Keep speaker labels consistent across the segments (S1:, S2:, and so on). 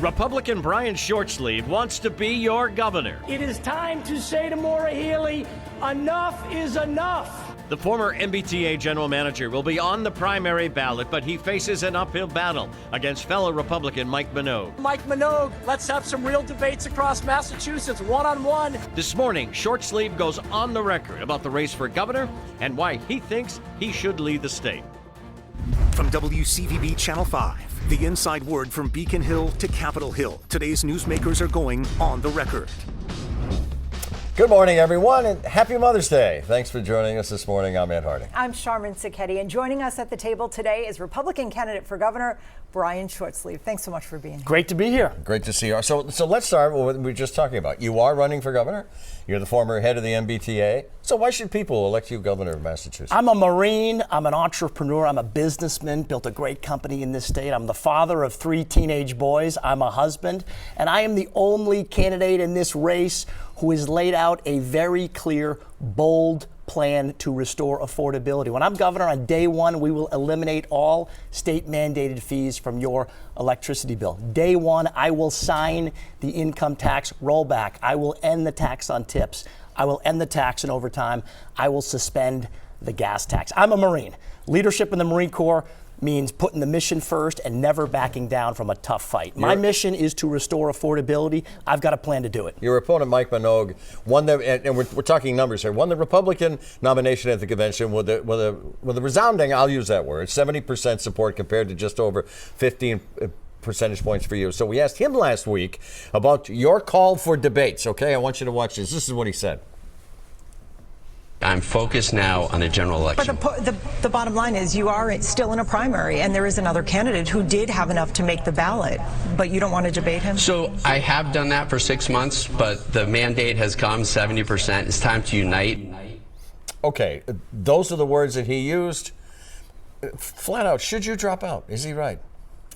S1: Republican Brian Shortsleeve wants to be your governor.
S2: It is time to say to Maura Healey, enough is enough.
S1: The former MBTA general manager will be on the primary ballot, but he faces an uphill battle against fellow Republican Mike Minogue.
S2: Mike Minogue, let's have some real debates across Massachusetts, one-on-one.
S1: This morning, Shortsleeve goes on the record about the race for governor and why he thinks he should lead the state.
S3: From WCVB Channel 5, the inside word from Beacon Hill to Capitol Hill. Today's newsmakers are going on the record.
S4: Good morning, everyone, and happy Mother's Day. Thanks for joining us this morning. I'm Ed Harding.
S5: I'm Charmin Sacchetti, and joining us at the table today is Republican candidate for governor, Brian Shortsleeve. Thanks so much for being here.
S2: Great to be here.
S4: Great to see you. So let's start with what we were just talking about. You are running for governor. You're the former head of the MBTA. So why should people elect you governor of Massachusetts?
S2: I'm a Marine. I'm an entrepreneur. I'm a businessman. Built a great company in this state. I'm the father of 3 teenage boys. I'm a husband. And I am the only candidate in this race who has laid out a very clear, bold plan to restore affordability. When I'm governor on day one, we will eliminate all state-mandated fees from your electricity bill. Day one, I will sign the income tax rollback. I will end the tax on tips. I will end the tax on overtime. I will suspend the gas tax. I'm a Marine. Leadership in the Marine Corps means putting the mission first and never backing down from a tough fight. My mission is to restore affordability. I've got a plan to do it.
S4: Your opponent, Mike Minogue, won the, and we're talking numbers here, won the Republican nomination at the convention with a resounding, I'll use that word, 70% support compared to just over 15 percentage points for you. So we asked him last week about your call for debates. Okay, I want you to watch this. This is what he said.
S6: I'm focused now on the general election.
S7: But the bottom line is you are still in a primary, and there is another candidate who did have enough to make the ballot, but you don't want to debate him?
S6: So I have done that for 6 months, but the mandate has come, 70%. It's time to unite.
S4: Okay, those are the words that he used. Flat out, should you drop out? Is he right?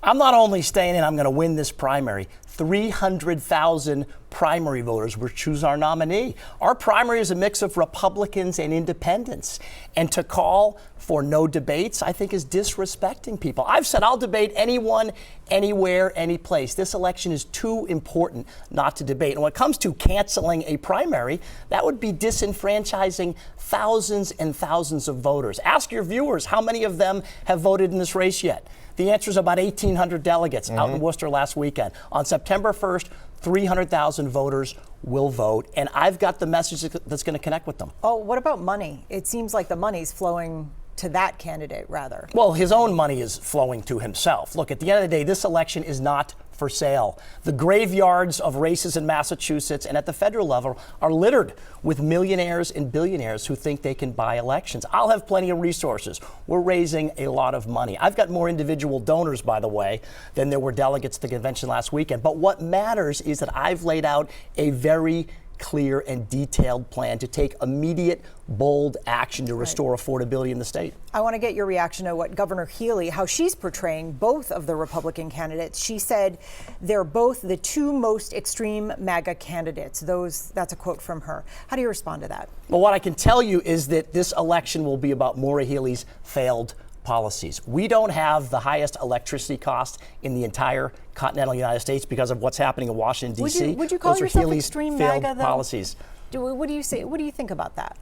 S2: I'm not only staying in, I'm going to win this primary. 300,000 primary voters will choose our nominee. Our primary is a mix of Republicans and independents. And to call for no debates, I think, is disrespecting people. I've said I'll debate anyone, anywhere, any place. This election is too important not to debate. And when it comes to canceling a primary, that would be disenfranchising thousands and thousands of voters. Ask your viewers how many of them have voted in this race yet. The answer is about 1,800 delegates out in Worcester last weekend. On September 1st, 300,000 voters will vote, and I've got the message that's going to connect with them.
S5: Oh, what about money? It seems like the money's flowing to that candidate, rather.
S2: Well, his own money is flowing to himself. Look, at the end of the day, this election is not for sale. The graveyards of races in Massachusetts and at the federal level are littered with millionaires and billionaires who think they can buy elections. I'll have plenty of resources. We're raising a lot of money. I've got more individual donors, by the way, than there were delegates to the convention last weekend. But what matters is that I've laid out a very clear and detailed plan to take immediate, bold action to restore affordability in the state.
S5: I want to get your reaction to what Governor Healey, how she's portraying both of the Republican candidates. She said they're both the 2 most extreme MAGA candidates. That's a quote from her. How do you respond to that?
S2: Well, what I can tell you is that this election will be about Maura Healey's failed policies. We don't have the highest electricity cost in the entire continental United States because of what's happening in Washington, D.C.
S5: Would you call yourself
S2: Healey's
S5: extreme
S2: failed
S5: MAGA, though?
S2: policies.
S5: What do you say? What do you think about that?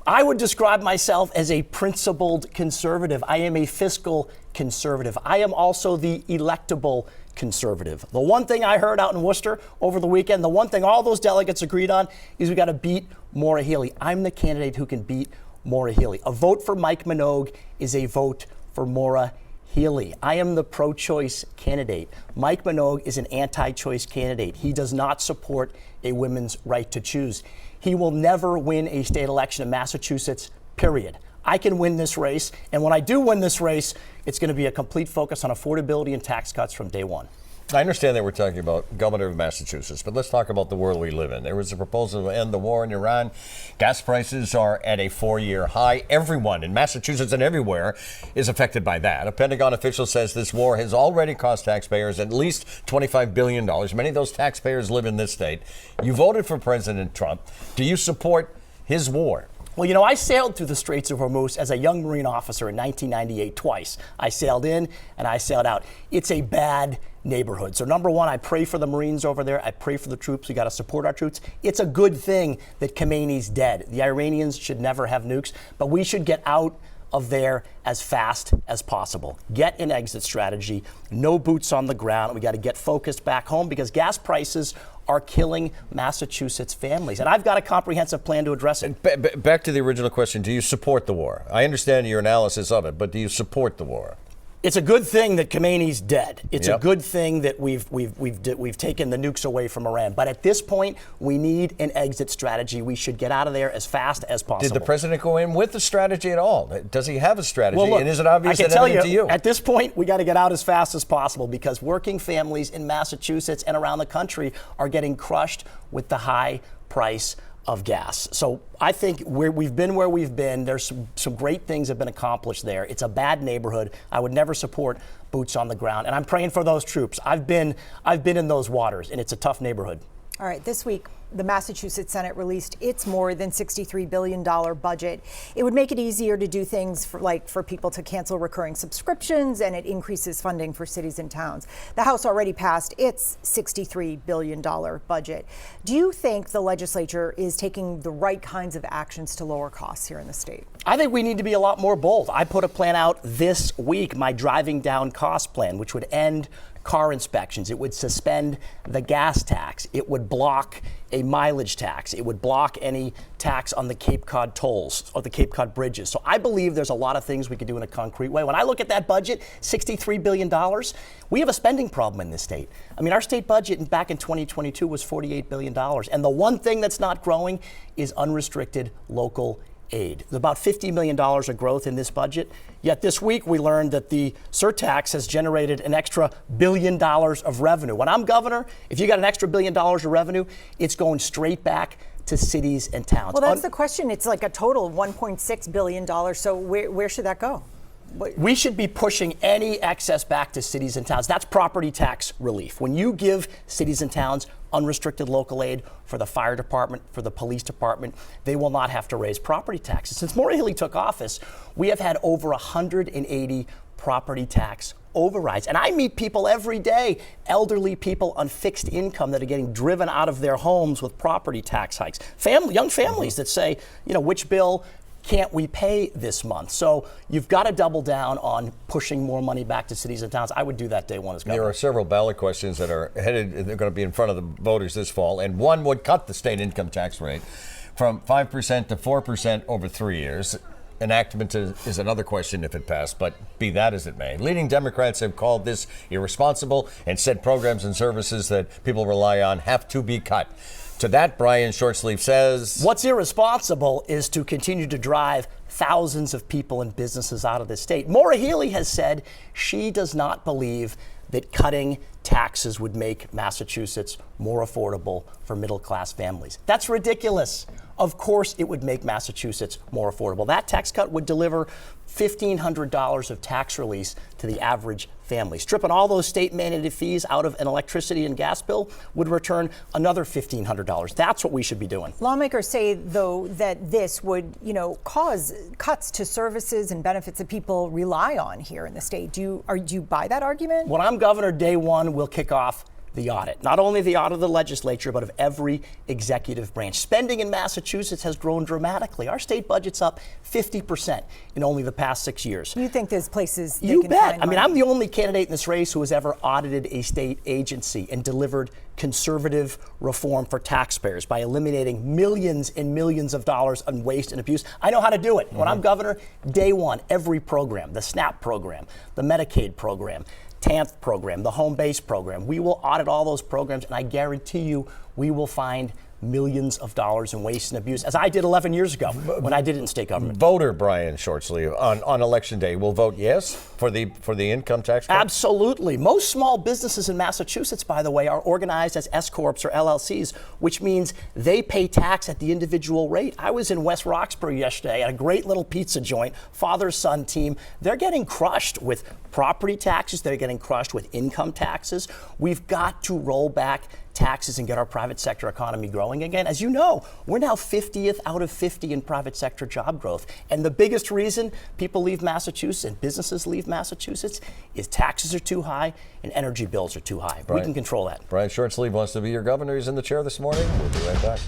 S2: I would describe myself as a principled conservative. I am a fiscal conservative. I am also the electable conservative. The one thing I heard out in Worcester over the weekend, the one thing all those delegates agreed on is we got to beat Maura Healey. I'm the candidate who can beat Maura Healey. A vote for Mike Minogue is a vote for Maura Healey. I am the pro-choice candidate. Mike Minogue is an anti-choice candidate. He does not support a women's right to choose. He will never win a state election in Massachusetts, period. I can win this race, and when I do win this race, it's going to be a complete focus on affordability and tax cuts from day one.
S4: I understand that we're talking about governor of Massachusetts, but let's talk about the world we live in. There was a proposal to end the war in Iran. Gas prices are at a 4-year high. Everyone in Massachusetts and everywhere is affected by that. A Pentagon official says this war has already cost taxpayers at least $25 billion. Many of those taxpayers live in this state. You voted for President Trump. Do you support his war?
S2: Well, you know, I sailed through the Straits of Hormuz as a young Marine officer in 1998 twice. I sailed in and I sailed out. It's a bad neighborhood. So number one, I pray for the Marines over there. I pray for the troops. We got to support our troops. It's a good thing that Khamenei's dead. The Iranians should never have nukes, but we should get out of there as fast as possible. Get an exit strategy. No boots on the ground. We got to get focused back home because gas prices are killing Massachusetts families. And I've got a comprehensive plan to address it.
S4: Back to the original question. Do you support the war? I understand your analysis of it, but do you support the war?
S2: It's a good thing that Khamenei's dead. It's
S4: Yep.
S2: a good thing that we've taken the nukes away from Iran. But at this point, we need an exit strategy. We should get out of there as fast as possible.
S4: Did the president go in with a strategy at all? Does he have a strategy?
S2: Well, look,
S4: and is it obvious
S2: I can
S4: that
S2: tell
S4: anything to you?
S2: At this point, we got to get out as fast as possible because working families in Massachusetts and around the country are getting crushed with the high price of gas. So I think we've been where we've been. There's some great things have been accomplished there. It's a bad neighborhood. I would never support boots on the ground. And I'm praying for those troops. I've been in those waters, and it's a tough neighborhood.
S5: All right, this week, the Massachusetts Senate released its more than $63 billion budget. It would make it easier to do things for people to cancel recurring subscriptions, and it increases funding for cities and towns. The House already passed its $63 billion budget. Do you think the legislature is taking the right kinds of actions to lower costs here in the state?
S2: I think we need to be a lot more bold. I put a plan out this week, my driving down cost plan, which would end car inspections. It would suspend the gas tax. It would block a mileage tax. It would block any tax on the Cape Cod tolls or the Cape Cod bridges. So I believe there's a lot of things we could do in a concrete way. When I look at that budget, $63 billion, we have a spending problem in this state. I mean, our state budget back in 2022 was $48 billion. And the one thing that's not growing is unrestricted local aid. There's about $50 million of growth in this budget. Yet this week we learned that the surtax has generated an extra $1 billion of revenue. When I'm governor, if you got an extra $1 billion of revenue, it's going straight back to cities and towns.
S5: Well, that's the question. It's like a total of $1.6 billion. So where should that go?
S2: We should be pushing any excess back to cities and towns. That's property tax relief. When you give cities and towns unrestricted local aid for the fire department, for the police department, they will not have to raise property taxes. Since Maura Healey took office, we have had over 180 property tax overrides. And I meet people every day, elderly people on fixed income that are getting driven out of their homes with property tax hikes. Young families that say, which bill can't we pay this month? So you've got to double down on pushing more money back to cities and towns. I would do that day one as governor.
S4: There are several ballot questions that are headed, they're going to be in front of the voters this fall, and one would cut the state income tax rate from 5% to 4% over 3 years. Enactment is another question if it passed, but be that as it may. Leading Democrats have called this irresponsible and said programs and services that people rely on have to be cut. To that, Brian Shortsleeve says,
S2: what's irresponsible is to continue to drive thousands of people and businesses out of the state. Maura Healey has said she does not believe that cutting taxes would make Massachusetts more affordable for middle-class families. That's ridiculous. Of course it would make Massachusetts more affordable. That tax cut would deliver $1,500 of tax release to the average family. Stripping all those state-mandated fees out of an electricity and gas bill would return another $1,500. That's what we should be doing.
S5: Lawmakers say, though, that this would, cause cuts to services and benefits that people rely on here in the state. Do you buy that argument?
S2: When I'm governor, day one, we'll kick off the audit. Not only the audit of the legislature, but of every executive branch. Spending in Massachusetts has grown dramatically. Our state budget's up 50% in only the past 6 years.
S5: You think there's places they
S2: You
S5: can
S2: bet.
S5: find
S2: I mean,
S5: money?
S2: I'm the only candidate in this race who has ever audited a state agency and delivered conservative reform for taxpayers by eliminating millions and millions of dollars on waste and abuse. I know how to do it. When I'm governor, day one, every program, the SNAP program, the Medicaid program, TANF program, the home base program. We will audit all those programs, and I guarantee you we will find millions of dollars in waste and abuse, as I did 11 years ago when I did it in state government.
S4: Voter Brian Shortsleeve on election day will vote yes for the income tax cut?
S2: Absolutely. Most small businesses in Massachusetts, by the way, are organized as S-corps or LLCs, which means they pay tax at the individual rate. I was in West Roxbury yesterday at a great little pizza joint, father-son team. They're getting crushed with property taxes. They're getting crushed with income taxes. We've got to roll back taxes and get our private sector economy growing. growing again. As you know, we're now 50th out of 50 in private sector job growth. And the biggest reason people leave Massachusetts and businesses leave Massachusetts is taxes are too high and energy bills are too high. We can control that.
S4: Brian Shortsleeve wants to be your governor. He's in the chair this morning. We'll be right back.